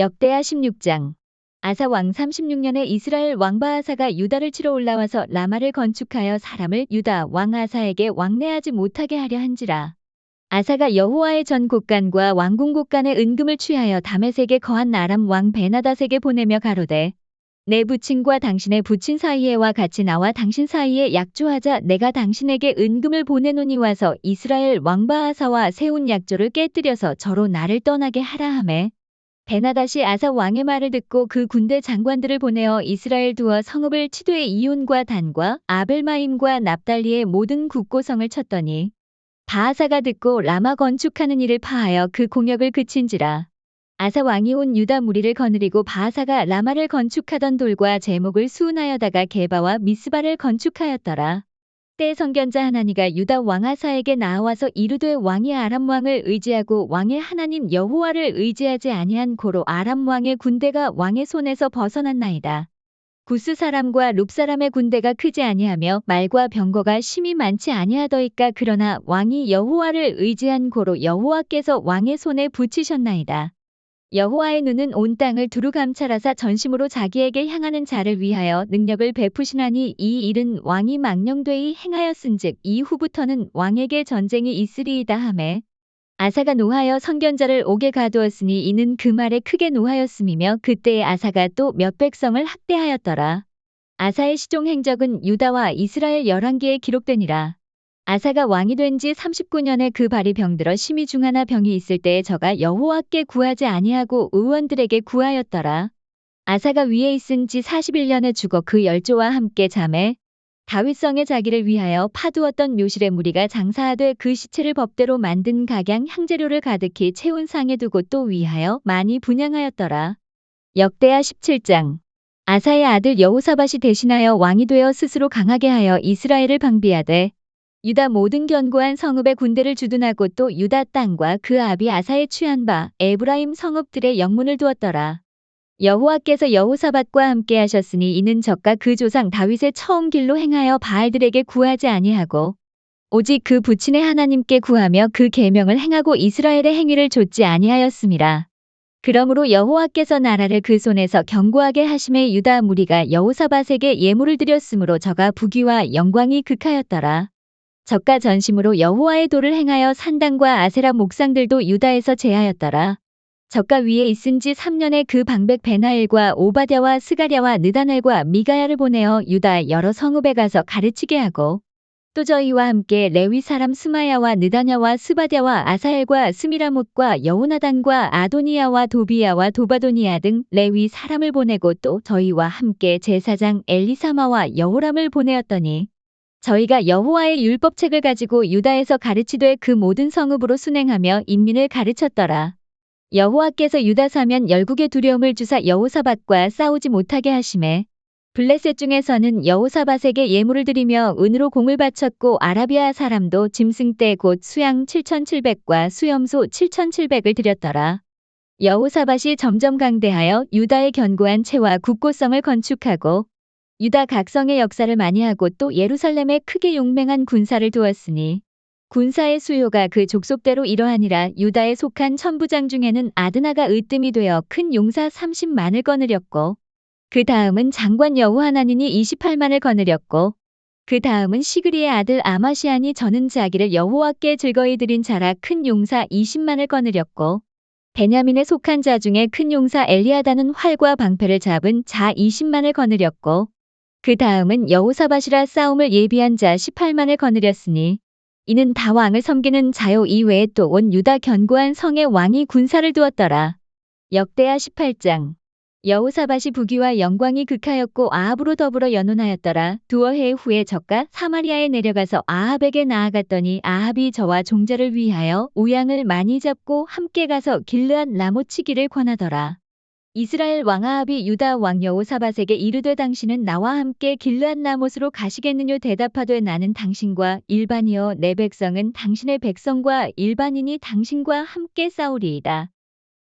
역대하 16장. 아사 왕 36년에 이스라엘 왕 바아사가 유다를 치러 올라와서 라마를 건축하여 사람을 유다 왕 아사에게 왕래하지 못하게 하려 한지라. 아사가 여호와의 전 곳간과 왕궁 곳간의 은금을 취하여 다메섹에 거한 아람 왕 베나닷에게 보내며 가로되 내 부친과 당신의 부친 사이에와 같이 나와 당신 사이에 약조하자. 내가 당신에게 은금을 보내노니 와서 이스라엘 왕 바아사와 세운 약조를 깨뜨려서 저로 나를 떠나게 하라 하매 베나닷이 아사 왕의 말을 듣고 그 군대 장관들을 보내어 이스라엘 두어 성읍을 치되 이온과 단과 아벨마임과 납달리의 모든 국고성을 쳤더니 바아사가 듣고 라마 건축하는 일을 파하여 그 공역을 그친지라. 아사 왕이 온 유다 무리를 거느리고 바아사가 라마를 건축하던 돌과 제목을 수운하여다가 게바와 미스바를 건축하였더라. 때 선견자 하나니가 유다 왕 아사에게 나와서 이르되 왕이 아람 왕을 의지하고 왕의 하나님 여호와를 의지하지 아니한 고로 아람 왕의 군대가 왕의 손에서 벗어났나이다. 구스 사람과 룹 사람의 군대가 크지 아니하며 말과 병거가 심히 많지 아니하더이까. 그러나 왕이 여호와를 의지한 고로 여호와께서 왕의 손에 붙이셨나이다. 여호와의 눈은 온 땅을 두루 감찰하사 전심으로 자기에게 향하는 자를 위하여 능력을 베푸시나니 이 일은 왕이 망령되이 행하였은즉 이후부터는 왕에게 전쟁이 있으리이다 하매 아사가 노하여 선견자를 옥에 가두었으니 이는 그 말에 크게 노하였음이며 그때에 아사가 또 몇 백성을 학대하였더라. 아사의 시종 행적은 유다와 이스라엘 열왕기에 기록되니라. 아사가 왕이 된 지 39년에 그 발이 병들어 심히 중하나 병이 있을 때에 저가 여호와께 구하지 아니하고 의원들에게 구하였더라. 아사가 위에 있은 지 41년에 죽어 그 열조와 함께 잠에 다윗성에 자기를 위하여 파두었던 묘실의 무리가 장사하되 그 시체를 법대로 만든 각양 향재료를 가득히 채운 상에 두고 또 위하여 많이 분향하였더라. 역대하 17장. 아사의 아들 여호사밧이 대신하여 왕이 되어 스스로 강하게 하여 이스라엘을 방비하되 유다 모든 견고한 성읍의 군대를 주둔하고 또 유다 땅과 그 아비 아사의 취한 바 에브라임 성읍들의 영문을 두었더라. 여호와께서 여호사밧과 함께 하셨으니 이는 저가 그 조상 다윗의 처음 길로 행하여 바알들에게 구하지 아니하고 오직 그 부친의 하나님께 구하며 그 계명을 행하고 이스라엘의 행위를 좇지 아니하였음이라. 그러므로 여호와께서 나라를 그 손에서 견고하게 하심에 유다 무리가 여호사밧에게 예물을 드렸으므로 저가 부귀와 영광이 극하였더라. 저가 전심으로 여호와의 도를 행하여 산당과 아세라 목상들도 유다에서 제하였더라. 저가 위에 있은 지 3년에 그 방백 베나엘과 오바댜와 스가랴와 느다넬과 미가야를 보내어 유다 여러 성읍에 가서 가르치게 하고 또 저희와 함께 레위 사람 스마야와 느다냐와 스바댜와 아사엘과 스미라못과 여호나단과 아도니야와 도비야와 도바도니야 등 레위 사람을 보내고 또 저희와 함께 제사장 엘리사마와 여호람을 보내었더니 저희가 여호와의 율법책을 가지고 유다에서 가르치되 그 모든 성읍으로 순행하며 인민을 가르쳤더라. 여호와께서 유다 사면 열국의 두려움을 주사 여호사밧과 싸우지 못하게 하시매 블레셋 중에서는 여호사밧에게 예물을 드리며 은으로 공을 바쳤고 아라비아 사람도 짐승떼 곧 수양 7,700과 수염소 7,700을 드렸더라. 여호사밧이 점점 강대하여 유다의 견고한 채와 굳고성을 건축하고 유다 각성의 역사를 많이 하고 또 예루살렘에 크게 용맹한 군사를 두었으니 군사의 수요가 그 족속대로 이러하니라. 유다에 속한 천부장 중에는 아드나가 으뜸이 되어 큰 용사 30만을 거느렸고 그 다음은 장관 여호하나닌이 28만을 거느렸고 그 다음은 시그리의 아들 아마시안이 저는 자기를 여호와께 즐거이 드린 자라 큰 용사 20만을 거느렸고 베냐민에 속한 자 중에 큰 용사 엘리아다는 활과 방패를 잡은 자 20만을 거느렸고 그 다음은 여호사밧이라 싸움을 예비한 자 18만을 거느렸으니 이는 다 왕을 섬기는 자요. 이외에 또 온 유다 견고한 성에 왕이 군사를 두었더라. 역대하 18장. 여호사밧이 부귀와 영광이 극하였고 아합으로 더불어 연혼하였더라. 두어 해 후에 저가 사마리아에 내려가서 아합에게 나아갔더니 아합이 저와 종자를 위하여 우양을 많이 잡고 함께 가서 길르앗 라못 치기를 권하더라. 이스라엘 왕 아합이 유다 왕 여호사밧에게 이르되 당신은 나와 함께 길르앗 라못으로 가시겠느뇨. 대답하되 나는 당신과 일반이요 내 백성은 당신의 백성과 일반인이 당신과 함께 싸우리이다.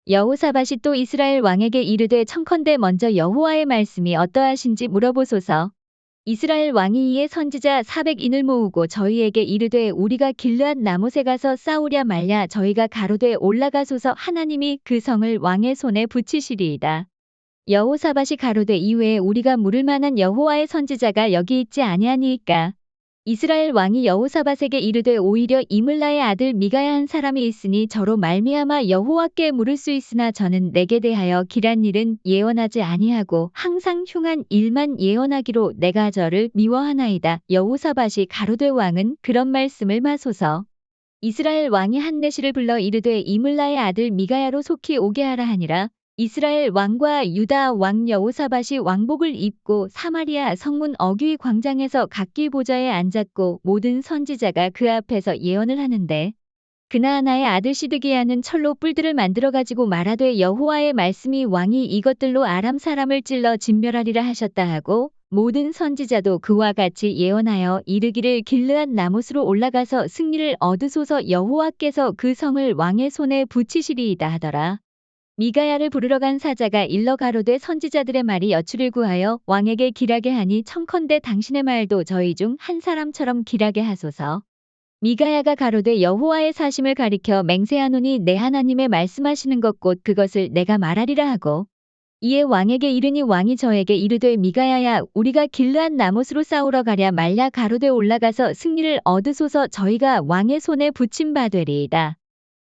여호사밧이 또 이스라엘 왕에게 이르되 청컨대 먼저 여호와의 말씀이 어떠하신지 물어보소서. 이스라엘 왕이 이에 선지자 400인을 모으고 저희에게 이르되 우리가 길르앗 라못에 가서 싸우랴 말랴. 저희가 가로되 올라가소서. 하나님이 그 성을 왕의 손에 붙이시리이다. 여호사밧이 가로되 이외에 우리가 물을 만한 여호와의 선지자가 여기 있지 아니하니이까. 이스라엘 왕이 여호사밧에게 이르되 오히려 이물라의 아들 미가야 한 사람이 있으니 저로 말미암아 여호와께 물을 수 있으나 저는 내게 대하여 길한 일은 예언하지 아니하고 항상 흉한 일만 예언하기로 내가 저를 미워하나이다. 여호사밧이 가로되 왕은 그런 말씀을 마소서. 이스라엘 왕이 한내시를 불러 이르되 이물라의 아들 미가야로 속히 오게 하라 하니라. 이스라엘 왕과 유다 왕 여호사밧이 왕복을 입고 사마리아 성문 어귀 광장에서 각기 보좌에 앉았고 모든 선지자가 그 앞에서 예언을 하는데 그나아나의 아들 시드기야는 철로 뿔들을 만들어 가지고 말하되 여호와의 말씀이 왕이 이것들로 아람 사람을 찔러 진멸하리라 하셨다 하고 모든 선지자도 그와 같이 예언하여 이르기를 길르앗 라못으로 올라가서 승리를 얻으소서. 여호와께서 그 성을 왕의 손에 붙이시리이다 하더라. 미가야를 부르러 간 사자가 일러 가로되 선지자들의 말이 여추를 구하여 왕에게 길하게 하니 청컨대 당신의 말도 저희 중 한 사람처럼 길하게 하소서. 미가야가 가로되 여호와의 사심을 가리켜 맹세하노니 내 하나님의 말씀하시는 것 곧 그것을 내가 말하리라 하고 이에 왕에게 이르니 왕이 저에게 이르되 미가야야 우리가 길르앗 라못으로 싸우러 가랴 말랴. 가로되 올라가서 승리를 얻으소서. 저희가 왕의 손에 붙임 바 되리이다.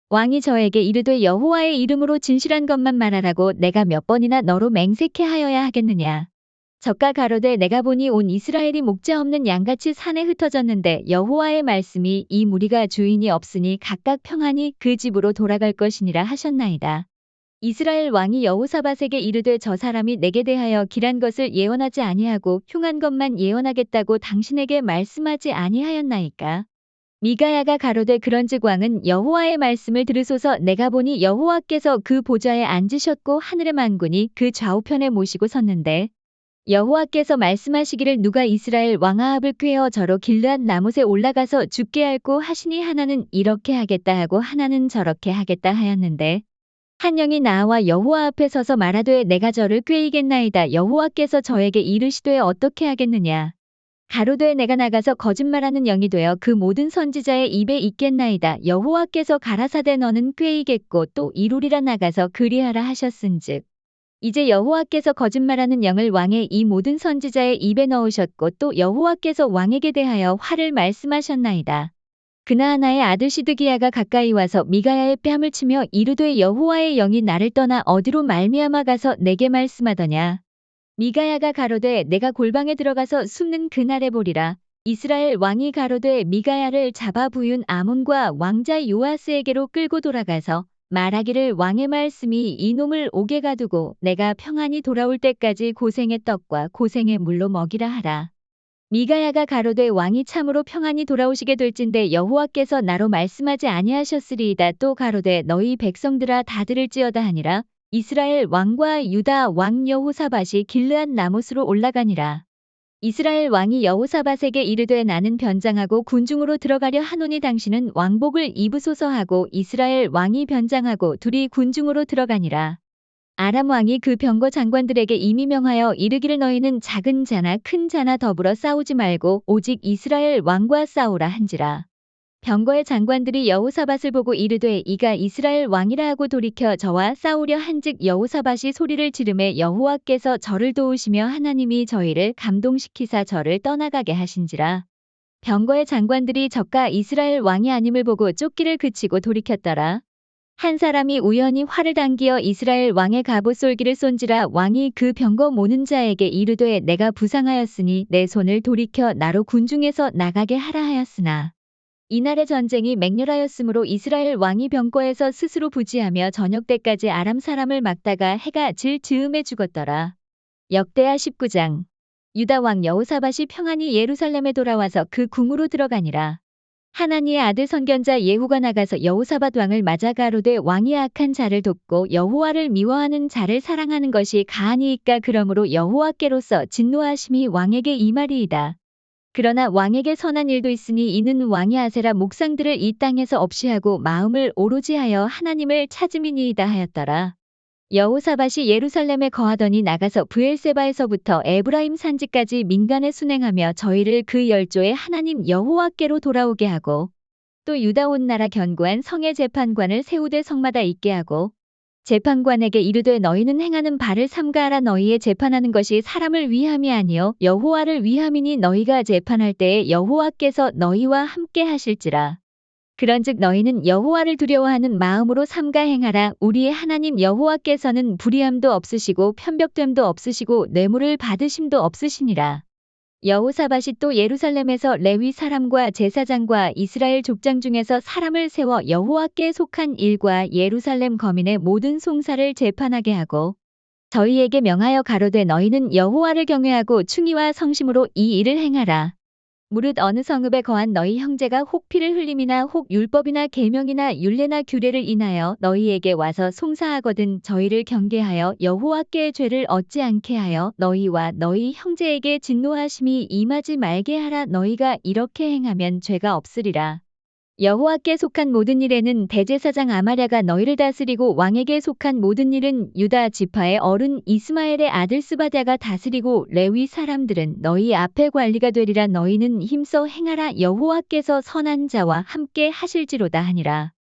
왕이 저에게 이르되 여호와의 이름으로 진실한 것만 말하라고 내가 몇 번이나 너로 맹세케 하여야 하겠느냐. 저가 가로되 내가 보니 온 이스라엘이 목자 없는 양같이 산에 흩어졌는데 여호와의 말씀이 이 무리가 주인이 없으니 각각 평안히 그 집으로 돌아갈 것이니라 하셨나이다. 이스라엘 왕이 여호사밧에게 이르되 저 사람이 내게 대하여 길한 것을 예언하지 아니하고 흉한 것만 예언하겠다고 당신에게 말씀하지 아니하였나이까. 미가야가 가로되 그런즉 왕은 여호와의 말씀을 들으소서. 내가 보니 여호와께서 그 보좌에 앉으셨고 하늘의 만군이 그 좌우편에 모시고 섰는데 여호와께서 말씀하시기를 누가 이스라엘 왕 아합을 꾀어 저로 길르앗 라못에 올라가서 죽게 할고 하시니 하나는 이렇게 하겠다 하고 하나는 저렇게 하겠다 하였는데 한 영이 나와 여호와 앞에 서서 말하되 내가 저를 꾀이겠나이다. 여호와께서 저에게 이르시되 어떻게 하겠느냐. 가로되 내가 나가서 거짓말하는 영이 되어 그 모든 선지자의 입에 있겠나이다. 여호와께서 가라사대 너는 꾀이겠고 또 이루리라. 나가서 그리하라 하셨은즉 이제 여호와께서 거짓말하는 영을 왕의 이 모든 선지자의 입에 넣으셨고 또 여호와께서 왕에게 대하여 화를 말씀하셨나이다. 그나아나의 아들 시드기야가 가까이 와서 미가야의 뺨을 치며 이르되 여호와의 영이 나를 떠나 어디로 말미암아 가서 내게 말씀하더냐. 미가야가 가로되 내가 골방에 들어가서 숨는 그날에 보리라. 이스라엘 왕이 가로되 미가야를 잡아 부윤 아몬과 왕자 요아스에게로 끌고 돌아가서 말하기를 왕의 말씀이 이놈을 옥에 가두고 내가 평안히 돌아올 때까지 고생의 떡과 고생의 물로 먹이라 하라. 미가야가 가로되 왕이 참으로 평안히 돌아오시게 될진대 여호와께서 나로 말씀하지 아니하셨으리이다. 또 가로되 너희 백성들아 다 들을지어다 하니라. 이스라엘 왕과 유다 왕 여호사밧이 길르앗 라못으로 올라가니라. 이스라엘 왕이 여호사밧에게 이르되 나는 변장하고 군중으로 들어가려 하노니 당신은 왕복을 입으소서 하고 이스라엘 왕이 변장하고 둘이 군중으로 들어가니라. 아람 왕이 그 병거 장관들에게 이미 명하여 이르기를 너희는 작은 자나 큰 자나 더불어 싸우지 말고 오직 이스라엘 왕과 싸우라 한지라. 병거의 장관들이 여호사밧을 보고 이르되 이가 이스라엘 왕이라 하고 돌이켜 저와 싸우려 한즉 여호사밧이 소리를 지르매 여호와께서 저를 도우시며 하나님이 저희를 감동시키사 저를 떠나가게 하신지라. 병거의 장관들이 저가 이스라엘 왕이 아님을 보고 쫓기를 그치고 돌이켰더라. 한 사람이 우연히 활을 당기어 이스라엘 왕의 갑옷 쏠기를 쏜지라. 왕이 그 병거 모는 자에게 이르되 내가 부상하였으니 내 손을 돌이켜 나로 군중에서 나가게 하라 하였으나 이날의 전쟁이 맹렬하였으므로 이스라엘 왕이 병거에서 스스로 부지하며 저녁 때까지 아람 사람을 막다가 해가 질 즈음에 죽었더라. 역대하 19장. 유다 왕 여호사밧이 평안히 예루살렘에 돌아와서 그 궁으로 들어가니라. 하나니의 아들 선견자 예후가 나가서 여호사밧 왕을 맞아 가로되 왕이 악한 자를 돕고 여호와를 미워하는 자를 사랑하는 것이 가하니이까. 그러므로 여호와께로서 진노하심이 왕에게 임하리이다. 그러나 왕에게 선한 일도 있으니 이는 왕이 아세라 목상들을 이 땅에서 없이하고 마음을 오로지 하여 하나님을 찾음이니이다 하였더라. 여호사밧이 예루살렘에 거하더니 나가서 브엘세바에서부터 에브라임 산지까지 민간에 순행하며 저희를 그 열조의 하나님 여호와께로 돌아오게 하고 또 유다 온 나라 견고한 성의 재판관을 세우되 성마다 있게 하고 재판관에게 이르되 너희는 행하는 바를 삼가하라. 너희의 재판하는 것이 사람을 위함이 아니요 여호와를 위함이니 너희가 재판할 때에 여호와께서 너희와 함께 하실지라. 그런즉 너희는 여호와를 두려워하는 마음으로 삼가 행하라. 우리의 하나님 여호와께서는 불의함도 없으시고 편벽됨도 없으시고 뇌물을 받으심도 없으시니라. 여호사밧이 또 예루살렘에서 레위 사람과 제사장과 이스라엘 족장 중에서 사람을 세워 여호와께 속한 일과 예루살렘 거민의 모든 송사를 재판하게 하고 저희에게 명하여 가로되 너희는 여호와를 경외하고 충의와 성심으로 이 일을 행하라. 무릇 어느 성읍에 거한 너희 형제가 혹 피를 흘림이나 혹 율법이나 계명이나 율례나 규례를 인하여 너희에게 와서 송사하거든 저희를 경계하여 여호와께 죄를 얻지 않게 하여 너희와 너희 형제에게 진노하심이 임하지 말게 하라. 너희가 이렇게 행하면 죄가 없으리라. 여호와께 속한 모든 일에는 대제사장 아마랴가 너희를 다스리고 왕에게 속한 모든 일은 유다 지파의 어른 이스마엘의 아들 스바랴가 다스리고 레위 사람들은 너희 앞에 관리가 되리라. 너희는 힘써 행하라. 여호와께서 선한 자와 함께 하실지로다 하니라.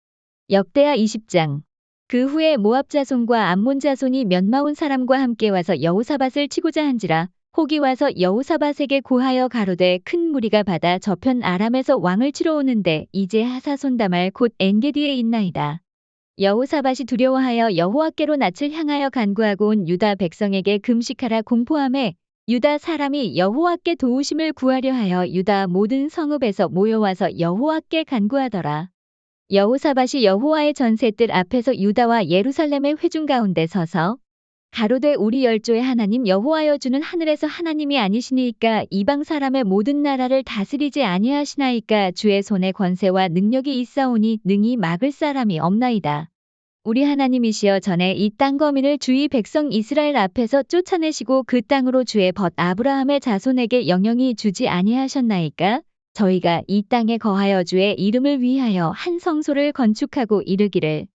역대하 20장. 그 후에 모압 자손과 암몬 자손이 몇마온 사람과 함께 와서 여호사밧을 치고자 한지라. 혹이 와서 여호사밧에게 고하여 가로되 큰 무리가 받아 저편 아람에서 왕을 치러 오는데 이제 하사손 다말 곧 엔게디에 있나이다. 여호사밧이 두려워하여 여호와께로 낯을 향하여 간구하고 온 유다 백성에게 금식하라 공포하매 유다 사람이 여호와께 도우심을 구하려 하여 유다 모든 성읍에서 모여와서 여호와께 간구하더라. 여호사밧이 여호와의 전셋들 앞에서 유다와 예루살렘의 회중 가운데 서서 가로되 우리 열조의 하나님 여호와여 주는 하늘에서 하나님이 아니시니이까 이방 사람의 모든 나라를 다스리지 아니하시나이까 주의 손에 권세와 능력이 있사오니 능히 막을 사람이 없나이다. 우리 하나님이시여 전에 이 땅 거민을 주의 백성 이스라엘 앞에서 쫓아내시고 그 땅으로 주의 벗 아브라함의 자손에게 영영이 주지 아니하셨나이까 저희가 이 땅에 거하여 주의 이름을 위하여 한 성소를 건축하고 이르기를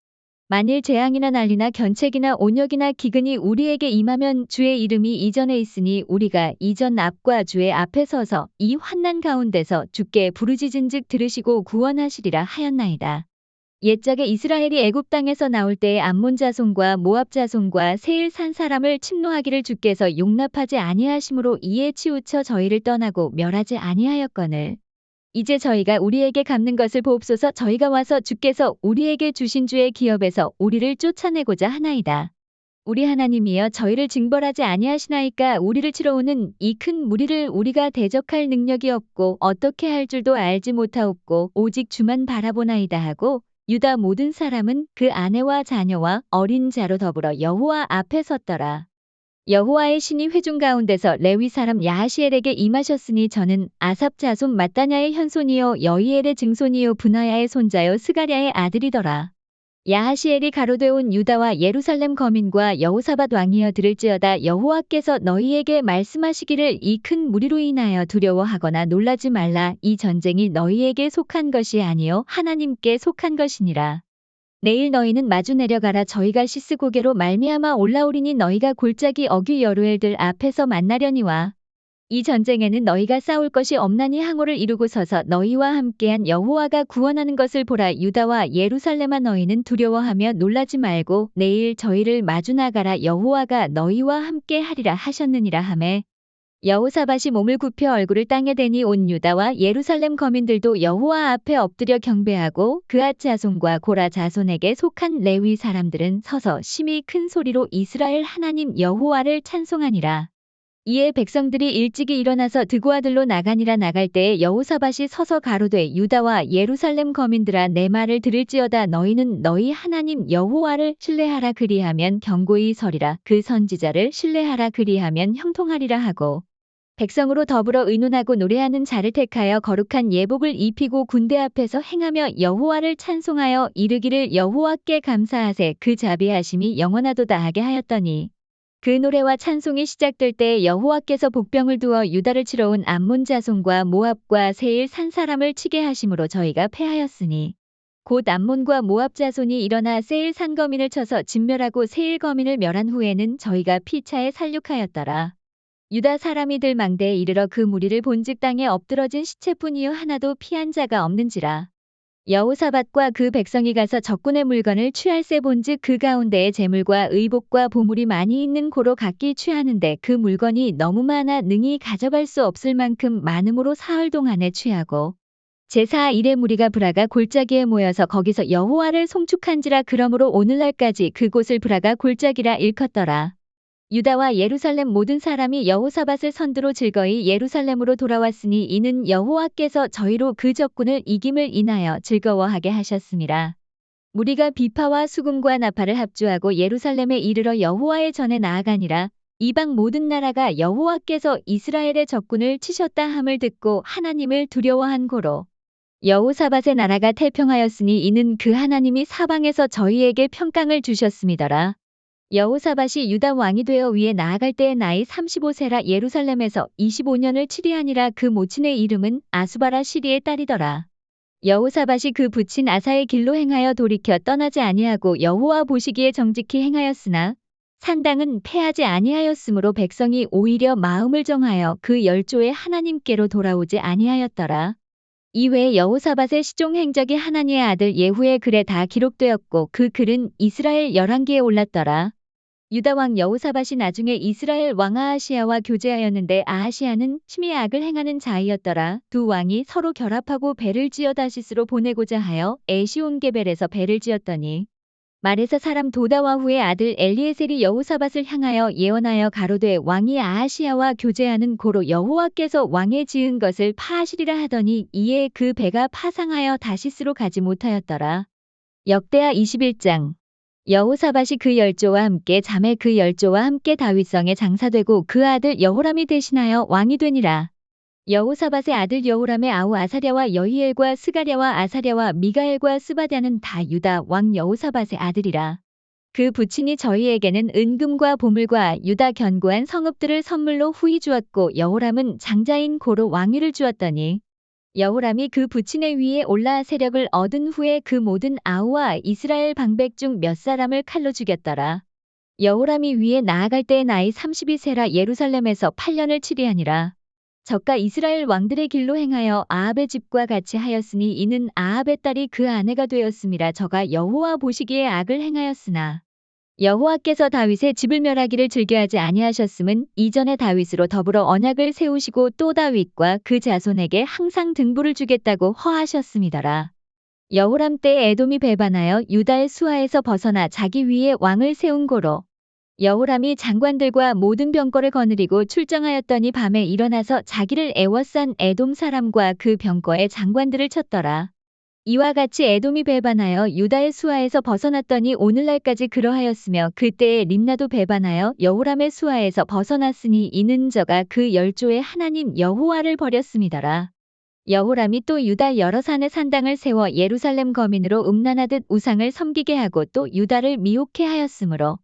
만일 재앙이나 난리나 견책이나 온역이나 기근이 우리에게 임하면 주의 이름이 이전에 있으니 우리가 이전 앞과 주의 앞에 서서 이 환난 가운데서 주께 부르짖은즉 들으시고 구원하시리라 하였나이다. 옛적에 이스라엘이 애굽 땅에서 나올 때에 암몬 자손과 모압 자손과 세일 산 사람을 침노하기를 주께서 용납하지 아니하심으로 이에 치우쳐 저희를 떠나고 멸하지 아니하였거늘 이제 저희가 우리에게 갚는 것을 보옵소서. 저희가 와서 주께서 우리에게 주신 주의 기업에서 우리를 쫓아내고자 하나이다. 우리 하나님이여 저희를 징벌하지 아니하시나이까 우리를 치러 오는 이 큰 무리를 우리가 대적할 능력이 없고 어떻게 할 줄도 알지 못하옵고 오직 주만 바라보나이다 하고 유다 모든 사람은 그 아내와 자녀와 어린 자로 더불어 여호와 앞에 섰더라. 여호와의 신이 회중 가운데서 레위 사람 야하시엘에게 임하셨으니 저는 아삽 자손 마따냐의 현손이요 여이엘의 증손이요 분하야의 손자요 스가랴의 아들이더라. 야하시엘이 가로되 온 유다와 예루살렘 거민과 여호사밧 왕이여 들을지어다. 여호와께서 너희에게 말씀하시기를 이 큰 무리로 인하여 두려워하거나 놀라지 말라. 이 전쟁이 너희에게 속한 것이 아니요 하나님께 속한 것이니라. 내일 너희는 마주 내려가라. 저희가 시스고게로 말미암아 올라오리니 너희가 골짜기 어귀 여루엘들 앞에서 만나려니와 이 전쟁에는 너희가 싸울 것이 없나니 항오를 이루고 서서 너희와 함께한 여호와가 구원하는 것을 보라. 유다와 예루살렘아 너희는 두려워하며 놀라지 말고 내일 저희를 마주 나가라. 여호와가 너희와 함께 하리라 하셨느니라 하매 여호사밧이 몸을 굽혀 얼굴을 땅에 대니 온 유다와 예루살렘 거민들도 여호와 앞에 엎드려 경배하고 그앗 자손과 고라 자손에게 속한 레위 사람들은 서서 심히 큰 소리로 이스라엘 하나님 여호와를 찬송하니라. 이에 백성들이 일찍이 일어나서 드고아들로 나가니라. 나갈 때에 여호사밧이 서서 가로되 유다와 예루살렘 거민들아 내 말을 들을지어다. 너희는 너희 하나님 여호와를 신뢰하라. 그리하면 경고히 서리라. 그 선지자를 신뢰하라. 그리하면 형통하리라 하고 백성으로 더불어 의논하고 노래하는 자를 택하여 거룩한 예복을 입히고 군대 앞에서 행하며 여호와를 찬송하여 이르기를 여호와께 감사하세 그 자비하심이 영원하도다 하게 하였더니 그 노래와 찬송이 시작될 때에 여호와께서 복병을 두어 유다를 치러 온 암몬 자손과 모압과 세일 산 사람을 치게 하심으로 저희가 패하였으니 곧 암몬과 모압 자손이 일어나 세일 산 거민을 쳐서 진멸하고 세일 거민을 멸한 후에는 저희가 피차에 살육하였더라. 유다 사람이들 망대에 이르러 그 무리를 본즉 땅에 엎드러진 시체뿐이요 하나도 피한 자가 없는지라. 여호사밧과 그 백성이 가서 적군의 물건을 취할세 본즉 그 가운데에 재물과 의복과 보물이 많이 있는 고로 각기 취하는데 그 물건이 너무 많아 능히 가져갈 수 없을 만큼 많음으로 사흘 동안에 취하고 제4 일의 무리가 브라가 골짜기에 모여서 거기서 여호와를 송축한지라. 그러므로 오늘날까지 그곳을 브라가 골짜기라 일컫더라. 유다와 예루살렘 모든 사람이 여호사밧을 선두로 즐거이 예루살렘으로 돌아왔으니 이는 여호와께서 저희로 그 적군을 이김을 인하여 즐거워하게 하셨습니다. 무리가 비파와 수금과 나팔을 합주하고 예루살렘에 이르러 여호와의 전에 나아가니라. 이방 모든 나라가 여호와께서 이스라엘의 적군을 치셨다 함을 듣고 하나님을 두려워한 고로 여호사밧의 나라가 태평하였으니 이는 그 하나님이 사방에서 저희에게 평강을 주셨음이더라. 여호사밧이 유다 왕이 되어 위에 나아갈 때의 나이 35세라. 예루살렘에서 25년을 치리하니라. 그 모친의 이름은 아수바라 시리의 딸이더라. 여호사밧이 그 부친 아사의 길로 행하여 돌이켜 떠나지 아니하고 여호와 보시기에 정직히 행하였으나 산당은 패하지 아니하였으므로 백성이 오히려 마음을 정하여 그 열조의 하나님께로 돌아오지 아니하였더라. 이외에 여호사밧의 시종 행적이 하나니의 아들 예후의 글에 다 기록되었고 그 글은 이스라엘 열왕기에 올랐더라. 유다 왕 여호사밧이 나중에 이스라엘 왕 아하시야와 교제하였는데 아하시야는 심히 악을 행하는 자이었더라. 두 왕이 서로 결합하고 배를 지어 다시스로 보내고자 하여 에시온게벨에서 배를 지었더니 말에서 사람 도다와후의 아들 엘리에셀이 여호사밧을 향하여 예언하여 가로되 왕이 아하시야와 교제하는 고로 여호와께서 왕에 지은 것을 파하시리라 하더니 이에 그 배가 파상하여 다시스로 가지 못하였더라. 역대하 21장. 여호사밧이 그 열조와 함께 자매 그 열조와 함께 다윗성에 장사되고 그 아들 여호람이 대신하여 왕이 되니라. 여호사밧의 아들 여호람의 아우 아사랴와 여히엘과 스가랴와 아사랴와 미가엘과 스바랴는 다 유다 왕 여호사밧의 아들이라. 그 부친이 저희에게는 은금과 보물과 유다 견고한 성읍들을 선물로 후히 주었고 여호람은 장자인 고로 왕위를 주었더니 여호람이 그 부친의 위에 올라 세력을 얻은 후에 그 모든 아우와 이스라엘 방백 중 몇 사람을 칼로 죽였더라. 여호람이 위에 나아갈 때의 나이 32세라. 예루살렘에서 8년을 치리하니라. 저가 이스라엘 왕들의 길로 행하여 아합의 집과 같이 하였으니 이는 아합의 딸이 그 아내가 되었음이라. 저가 여호와 보시기에 악을 행하였으나 여호와께서 다윗의 집을 멸하기를 즐겨하지 아니하셨음은 이전에 다윗으로 더불어 언약을 세우시고 또 다윗과 그 자손에게 항상 등불을 주겠다고 허하셨음이더라. 여호람 때 에돔이 배반하여 유다의 수하에서 벗어나 자기 위에 왕을 세운 고로 여호람이 장관들과 모든 병거를 거느리고 출정하였더니 밤에 일어나서 자기를 애워싼 에돔 사람과 그 병거의 장관들을 쳤더라. 이와 같이 에돔이 배반하여 유다의 수하에서 벗어났더니 오늘날까지 그러하였으며 그때에 림나도 배반하여 여호람의 수하에서 벗어났으니 이는 저가 그 열조의 하나님 여호와를 버렸음이더라. 여호람이 또 유다 여러 산에 산당을 세워 예루살렘 거민으로 음란하듯 우상을 섬기게 하고 또 유다를 미혹해 하였으므로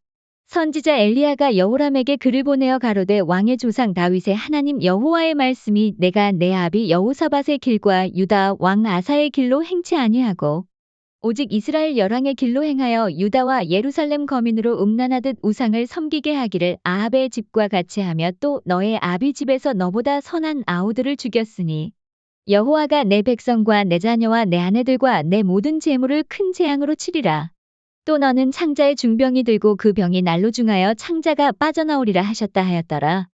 선지자 엘리야가 여호람에게 글을 보내어 가로되 왕의 조상 다윗의 하나님 여호와의 말씀이 내가 내 아비 여호사밧의 길과 유다 왕 아사의 길로 행치 아니하고 오직 이스라엘 열왕의 길로 행하여 유다와 예루살렘 거민으로 음란하듯 우상을 섬기게 하기를 아합의 집과 같이 하며 또 너의 아비 집에서 너보다 선한 아우들을 죽였으니 여호와가 내 백성과 내 자녀와 내 아내들과 내 모든 재물을 큰 재앙으로 치리라. 또 너는 창자의 중병이 들고 그 병이 날로 중하여 창자가 빠져나오리라 하셨다 하였더라.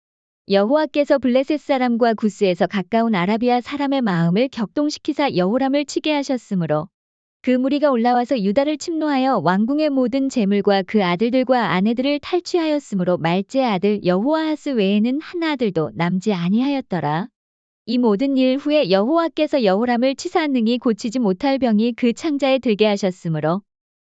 여호와께서 블레셋 사람과 구스에서 가까운 아라비아 사람의 마음을 격동시키사 여호람을 치게 하셨으므로 그 무리가 올라와서 유다를 침노하여 왕궁의 모든 재물과 그 아들들과 아내들을 탈취하였으므로 말제 아들 여호아하스 외에는 한 아들도 남지 아니하였더라. 이 모든 일 후에 여호와께서 여호람을 치사 능히 고치지 못할 병이 그 창자에 들게 하셨으므로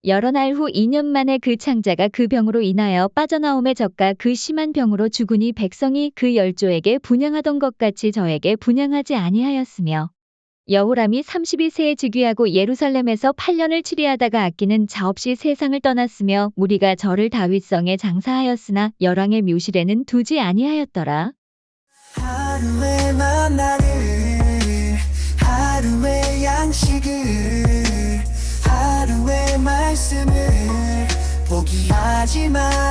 여러 날 후 2년 만에 그 창자가 그 병으로 인하여 빠져나옴에 저가 그 심한 병으로 죽으니 백성이 그 열조에게 분향하던 것 같이 저에게 분향하지 아니하였으며 여호람이 32세에 즉위하고 예루살렘에서 8년을 치리하다가 아끼는 자 없이 세상을 떠났으며 무리가 저를 다윗성에 장사하였으나 열왕의 묘실에는 두지 아니하였더라. 하루의 만나를 하루의 양식을 말